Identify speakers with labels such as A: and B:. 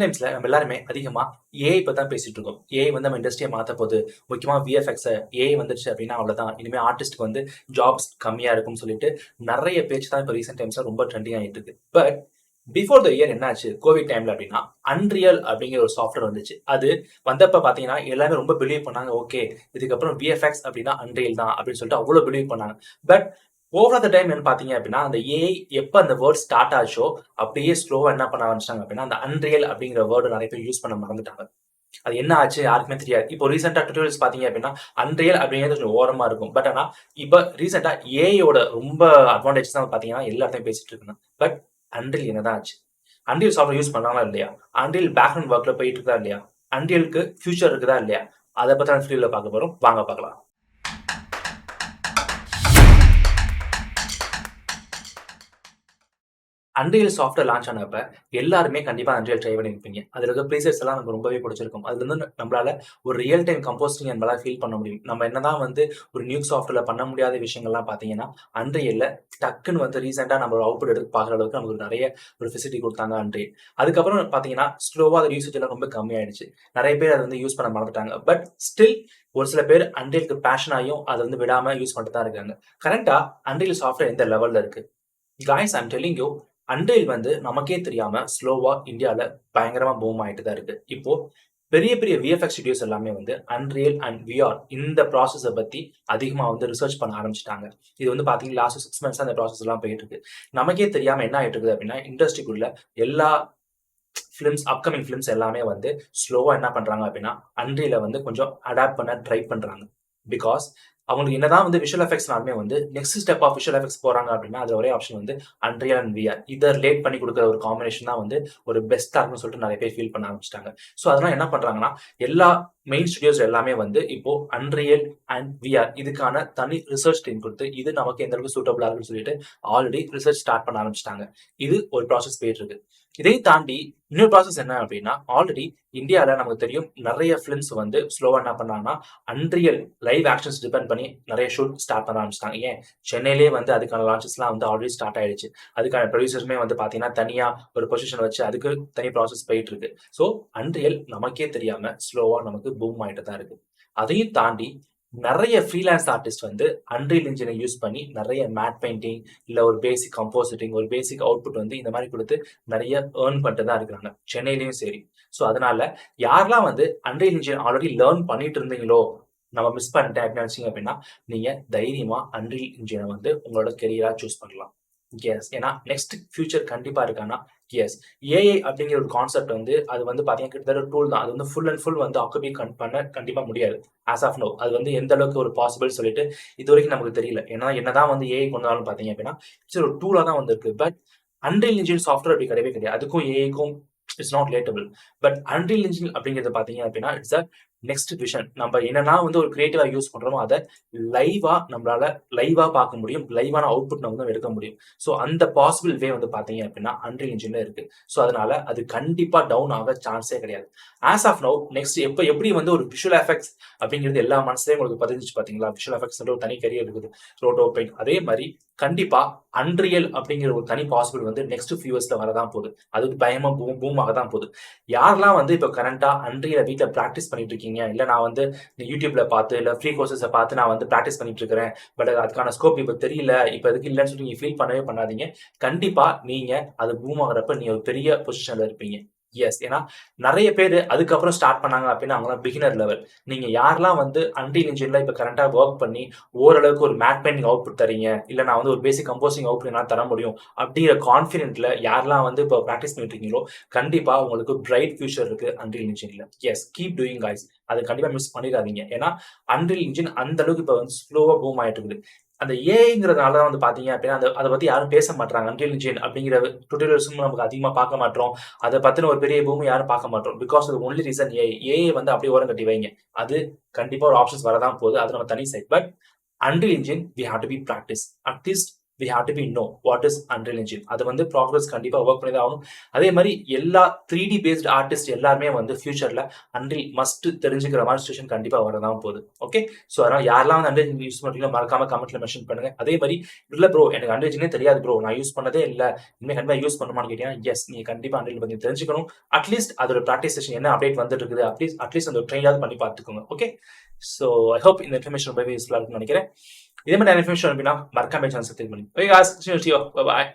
A: டைம்ஸ்ல நம்ம எல்லாருமே அதிகமா ஏஐ பத்தி தான் பேசிட்டு இருக்கோம். ஏஐ வந்து நம்ம இண்டஸ்ட்ரியை மாத்த போகுது. முக்கியமா விஎஃப்எக்ஸ் ஏஐ வந்துருச்சு அப்படின்னா அவ்வளவுதான். இனிமே ஆர்டிஸ்ட்க்கு வந்து ஜாப்ஸ் கம்மியா இருக்கும்னு சொல்லிட்டு நிறைய பேச்சு தான் இப்போ ரீசெண்ட் டைம்ஸ்ல ரொம்ப ட்ரெண்டிங் ஆகிட்டு இருக்கு. பட் பிஃபோர் த இயர் என்னாச்சு கோவிட் டைம்ல அப்படின்னா அன்ரியல் அப்படிங்கிற ஒரு சாஃப்ட்வேர் வந்துச்சு. அது வந்தப்ப பாத்தீங்கன்னா எல்லாமே ரொம்ப பிலீவ் பண்ணாங்க. ஓகே, இதுக்கப்புறம் விஎஃப்எக்ஸ் அப்படின்னா அன்ரியல் தான் அப்படின்னு சொல்லிட்டு அவ்வளவு பிலீவ் பண்ணாங்க. பட் ஓவர் த டைம் என்ன பாத்தீங்க அப்படின்னா அந்த ஏஐ எப்ப அந்த வேர்ட் ஸ்டார்ட் ஆச்சோ அப்படியே ஸ்லோவா என்ன பண்ண ஆரம்பிச்சாங்க அப்படின்னா அந்த அன்ரியல் அப்படிங்கிற வேர்டு நிறைய பேர் யூஸ் பண்ண மறந்துட்டாங்க. அது என்ன ஆச்சு யாருக்குமே தெரியாது. இப்போ ரீசெண்டா டுட்டோரியல்ஸ் பாத்தீங்க அப்படின்னா அன்ரியல் அப்படிங்கிறது கொஞ்சம் ஓரமா இருக்கும். பட் ஆனா இப்ப ரீசெண்டா ஏஐயோட ரொம்ப அட்வான்டேஜ் தான் பாத்தீங்கன்னா எல்லாத்தையும் பேசிட்டு இருக்காங்க. பட் அன்ரியல் என்னதான் ஆச்சு? அன்ரியல் சாஃப்ட்வேர் யூஸ் பண்றாங்களா இல்லையா? அன்ரியல் பேக்ரவுண்ட் ஒர்க்ல போயிட்டு இருக்கா இல்லையா? அன்ரியலுக்கு ஃபியூச்சர் இருக்குதா இல்லையா? அதை பத்தி தான் வீடியோல பார்க்க போறோம். வாங்க பார்க்கலாம். அன்ரியல் சாஃப்ட்வேர் லான்ச் ஆனப்ப எல்லாருமே கண்டிப்பா அன்ரியல் ட்ரை பண்ணியிருப்பீங்க. அதுல இருக்க ப்ரீசெட்ஸ் எல்லாம் நமக்கு ரொம்பவே பிடிச்சிருக்கும். அதுல இருந்து நம்மளால ஒரு ரியல் டைம் கம்போஸ்டிங் நம்மளால ஃபீல் பண்ண முடியும். நம்ம என்னதான் வந்து ஒரு நியூ சாஃப்ட்வேர்ல பண்ண முடியாத விஷயங்கள்லாம் பாத்தீங்கன்னா அன்ரியல்ல டக்குன்னு வந்து ரீசெண்டா நம்ம அவுட்புட் எடுத்து பாக்குற அளவுக்கு நமக்கு நிறைய ஒரு ஃபெசிலிட்டி கொடுத்தாங்க அன்ரியல். அதுக்கப்புறம் பாத்தீங்கன்னா ஸ்லோவா அது யூசேஜ் எல்லாம் ரொம்ப கம்மியாயிடுச்சு. நிறைய பேர் அதை வந்து யூஸ் பண்ண மறந்துட்டாங்க. பட் ஸ்டில் ஒரு சில பேர் அன்ரியலுக்கு பேஷன் ஆகியும் அதை வந்து விடாம யூஸ் பண்ணிட்டு தான் இருக்காங்க. கரண்டா அன்ரியல் சாஃப்ட்வேர் எந்த லெவல்ல இருக்கு? Guys, I'm telling you, unreal வந்து நமக்கே தெரியாம ஸ்லோவா இந்தியால பயங்கரமா பூம் ஆயிட்டு தான் இருக்கு. இப்போ பெரிய பெரிய விஎஃப்எக்ஸ் ஸ்டுடியோஸ் எல்லாமே வந்து அன்ரியல் அண்ட் விஆர் இந்த ப்ராசஸை பத்தி அதிகமா வந்து ரிசர்ச் பண்ண ஆரம்பிச்சிட்டாங்க. இது வந்து பாத்தீங்கன்னா லாஸ்ட் 6 months அந்த ப்ராசஸ் எல்லாம் போயிட்டு இருக்கு. நமக்கே தெரியாம என்ன ஆயிட்டு இருக்குது அப்படின்னா இண்டஸ்ட்ரிக்குள்ள எல்லா அப்கமிங் ஃபிலிம்ஸ் எல்லாமே வந்து ஸ்லோவா என்ன பண்றாங்க அப்படின்னா அன்ரியல வந்து கொஞ்சம் அடாப்ட் பண்ண ட்ரை பண்றாங்க. பிகாஸ் அவங்களுக்கு என்னதான் வந்து விஷுவல் எஃபெக்ட்ஸ்னாலுமே வந்து next step of visual effects போறாங்க அப்படின்னா அதுல ஒரே ஆப்ஷன் வந்து அன்ரியல் அண்ட் விஆர். இதை ரிலேட் பண்ணி கொடுக்குற ஒரு காம்பினேஷன் தான் வந்து ஒரு பெஸ்டா இருக்குன்னு சொல்லிட்டு நிறைய பேர் ஃபீல் பண்ண ஆரம்பிச்சிட்டாங்க. ஸோ அதெல்லாம் என்ன பண்றாங்கன்னா எல்லா மெயின் ஸ்டுடியோஸ் எல்லாமே வந்து இப்போ அன்ரியல் அண்ட் விஆர் இதுக்கான தனி ரிசர்ச் டீம் கொடுத்து இது நமக்கு எந்த அளவுக்கு சூட்டபிளா இருக்குன்னு சொல்லிட்டு ஆல்ரெடி ரிசர்ச் ஸ்டார்ட் பண்ண ஆரம்பிச்சிட்டாங்க. இது ஒரு ப்ராசஸ் போயிட்டு இருக்கு. இதை தாண்டி இன்னொரு ப்ராசஸ் என்ன அப்படின்னா ஆல்ரெடி இந்தியாவில நமக்கு தெரியும் நிறைய பிலிம்ஸ் வந்து ஸ்லோவா என்ன பண்ணாங்கன்னா அன்ரியல் லைவ் ஆக்ஷன்ஸ் டிபெண்ட் பண்ணி நிறைய ஷூட் ஸ்டார்ட் பண்ண ஆரம்பிச்சிட்டாங்க. ஏன் சென்னையிலேயே வந்து அதுக்கான லான்ச்சஸ்லாம் வந்து ஆல்ரெடி ஸ்டார்ட் ஆயிடுச்சு. அதுக்கான ப்ரொடியூசர்ஸுமே வந்து பாத்தீங்கன்னா தனியா ஒரு பொசிஷன் வச்சு அதுக்கு தனி ப்ராசஸ் போயிட்டு இருக்கு. ஸோ அன்ரியல் நமக்கே தெரியாம ஸ்லோவா நமக்கு பூம் ஆயிட்டு தான் இருக்கு. அதையும் தாண்டி நிறைய ஃப்ரீலான்ஸ் ஆர்டிஸ்ட் வந்து அன்ரியல் இன்ஜினை யூஸ் பண்ணி நிறைய மேட் பெயிண்டிங் இல்ல ஒரு பேசிக் கம்போசிட்டிங் ஒரு பேசிக் அவுட்புட் வந்து இந்த மாதிரி கொடுத்து நிறைய ஏர்ன் பண்ணிட்டு தான் இருக்கிறாங்க சென்னையிலயும் சரி. ஸோ அதனால யாரெல்லாம் வந்து அன்ரியல் இன்ஜின் ஆல்ரெடி லேர்ன் பண்ணிட்டு இருந்தீங்களோ நம்ம மிஸ் பண்ணிட்டேன் அப்படின்னு நினைச்சீங்க அப்படின்னா நீங்க தைரியமா அன்ரியல் இன்ஜினை வந்து உங்களோட கெரியரா சூஸ் பண்ணலாம். எஸ், ஏன்னா நெக்ஸ்ட் ஃபியூச்சர் கண்டிப்பா இருக்கானா? எஸ், ஏஐ அப்படிங்கிற ஒரு கான்செப்ட் வந்து அது வந்து பாத்தீங்கன்னா கிட்டத்தட்ட டூல் தான். அது வந்து ஃபுல் அண்ட் ஃபுல் வந்து ஆக்குபை பண்ண கண்டிப்பா முடியாது. ஆஸ் ஆஃப் நோ அது வந்து எந்த அளவுக்கு ஒரு பாசிபிள் சொல்லிட்டு இது வரைக்கும் நமக்கு தெரியல. ஏன்னா என்னதான் வந்து ஏஐ கொண்டாலும் பாத்தீங்க அப்படின்னா ஒரு டூலா தான் வந்திருக்கு. பட் அன்ரியல் இன்ஜின் சாஃப்ட்வேர் அப்படி கிடையவே கிடையாது. அதுக்கும் ஏஐக்கும் it's not relatable. But unreal engine அப்படிங்கிறது பாத்தீங்க அப்படின்னா இட்ஸ் அ நெக்ஸ்ட் விஷன். நம்ம என்னன்னா வந்து ஒரு கிரியேட்டிவா யூஸ் பண்றோமோ அதை நம்மளால லைவா பார்க்க முடியும். லைவான அவுட்புட் நம்ம வந்து எடுக்க முடியும். ஸோ அந்த பாசிபிள் வே வந்து பாத்தீங்க அப்படின்னா அன்ரியல் இன்ஜின்ல இருக்கு. ஸோ அதனால அது கண்டிப்பா டவுன் ஆக சான்ஸே கிடையாது. ஆஸ் ஆஃப் நவ் நெக்ஸ்ட் எப்படி வந்து ஒரு விஷுவல் எஃபெக்ட்ஸ் அப்படிங்கிறது எல்லா மனசுலயும் உங்களுக்கு பதிஞ்சிச்சு பாத்தீங்களா? விஷுவல் எஃபெக்ட்ஸ் ஒரு தனி கரியர் இருக்குது, ரோட்டோ பெயிண்ட். அதே மாதிரி கண்டிப்பா அன்ரியல் அப்படிங்கிற ஒரு தனி பாசிபிள் வந்து நெக்ஸ்ட் ஃபியூ இயர்ஸ்ல வரதான் போகுது. அதுக்கு பயமா பூம் ஆக தான் போகுது. யாரெல்லாம் வந்து இப்போ கரண்டா அன்ரியல வீட்டில் ப்ராக்டிஸ் பண்ணிட்டு இருக்கீங்க, இல்ல நான் வந்து யூடியூப்ல பார்த்து இல்ல ஃப்ரீ கோர்சஸை பார்த்து நான் வந்து ப்ராக்டிஸ் பண்ணிட்டு இருக்கிறேன், பட் அதுக்கான ஸ்கோப் இப்போ தெரியல, இப்போ எதுக்கு இல்லைன்னு சொல்லி நீங்க ஃபீல் பண்ணவே பண்ணாதீங்க. கண்டிப்பா நீங்க அது பூம் ஆகுறப்ப நீங்க ஒரு பெரிய பொசிஷன்ல இருப்பீங்க. எஸ், ஏன்னா நிறைய பேர் அதுக்கப்புறம் ஸ்டார்ட் பண்ணாங்க அப்படின்னா அவங்களாம் பிகினர் லெவல். நீங்க யாரெல்லாம் வந்து அன்ரியல் இன்ஜின்ல இப்ப கரண்டா ஒர்க் பண்ணி ஓரளவுக்கு ஒரு மேட் பெயிண்டிங் அவுட்புட் தரீங்க, இல்ல நான் வந்து ஒரு பேசிக் கம்போசிங் அவுட்புட் என்னால தர முடியும் அப்படிங்கிற கான்பிடென்ட்ல யாரெல்லாம் வந்து இப்போ ப்ராக்டிஸ் பண்ணிட்டு இருக்கீங்களோ கண்டிப்பா உங்களுக்கு பிரைட் ஃபியூச்சர் இருக்கு அன்ரியல் இன்ஜின்ல. Yes, keep doing guys. அதை கண்டிப்பா மிஸ் பண்ணிடாதீங்க. ஏன்னா அன்ரியல் இன்ஜின் அந்த அளவுக்கு இப்போ வந்து ஸ்லோவா பூம் ஆயிட்டு இருக்குது. அந்த ஏஐங்கிறதுனால தான் வந்து பாத்தீங்க அப்படின்னா அதை பத்தி யாரும் பேச மாட்டாங்க. அன்ரியல் இன்ஜின் அப்படிங்கிற டுட்டோரியல்ஸும் நமக்கு அதிகமா பார்க்க மாட்டோம். அதை பத்தின ஒரு பெரிய பூமி யாரும் பார்க்க மாட்டோம். பிகாஸ் அது ஒன்லி ரீசன் ஏஐ வந்து அப்படியே ஓரம் கட்டி வைங்க. அது கண்டிப்பா ஒரு ஆப்ஷன்ஸ் வரதான் போகுது. அது நம்ம தனி side. But unreal engine we have to be practice. At least we have to be know what is Unreal Engine. அது வந்து ப்ராக்ரஸ் கண்டிப்பா ஒர்க் பண்ணி தான் ஆகும். அதே மாதிரி எல்லா 3D பேஸ்ட் ஆர்டிஸ்ட் எல்லாருமே வந்து ஃபியூச்சர்ல அன்ரில் மஸ்ட் தெரிஞ்சுக்கிற மாதிரி சுச்சுவேஷன் கண்டிப்பா வரதான் போகுது. ஓகே, ஸோ அதனால யாரெல்லாம் வந்து அன்ரில் யூஸ் பண்றீங்களோ மறக்காம கமெண்ட்ல மென்ஷன் பண்ணுங்க. அதே மாதிரி இல்ல ப்ரோ எனக்கு அன்ரில் இன்ஜினே தெரியாது ப்ரோ, நான் யூஸ் பண்ணதே இல்ல, இனிமேல் கண்டிப்பா யூஸ் பண்ணுமான்னு கேட்டீங்கன்னா எஸ், நீங்க கண்டிப்பா அன்ரில் பத்தி தெரிஞ்சுக்கணும். அட்லீஸ்ட் அதோட ப்ராக்டிஸ் செஷன் என்ன அப்டேட் வந்துட்டு இருக்குது அட்லீஸ்ட் அந்த ட்ரெயினாவது பண்ணி பார்த்துக்கோங்க. ஓகே, ஸோ ஐ ஹோப் இந்த இன்ஃபர்மேஷன் ரொம்பவே யூஸ்ஃபுல்லாக இருக்கும்னு நினைக்கிறேன். இதே மாதிரி இன்ஃபர்மேஷன் அப்படின்னா மறக்காம சேனல் சப்ஸ்கிரைப் பண்ணி. Okay guys, see you. Bye bye.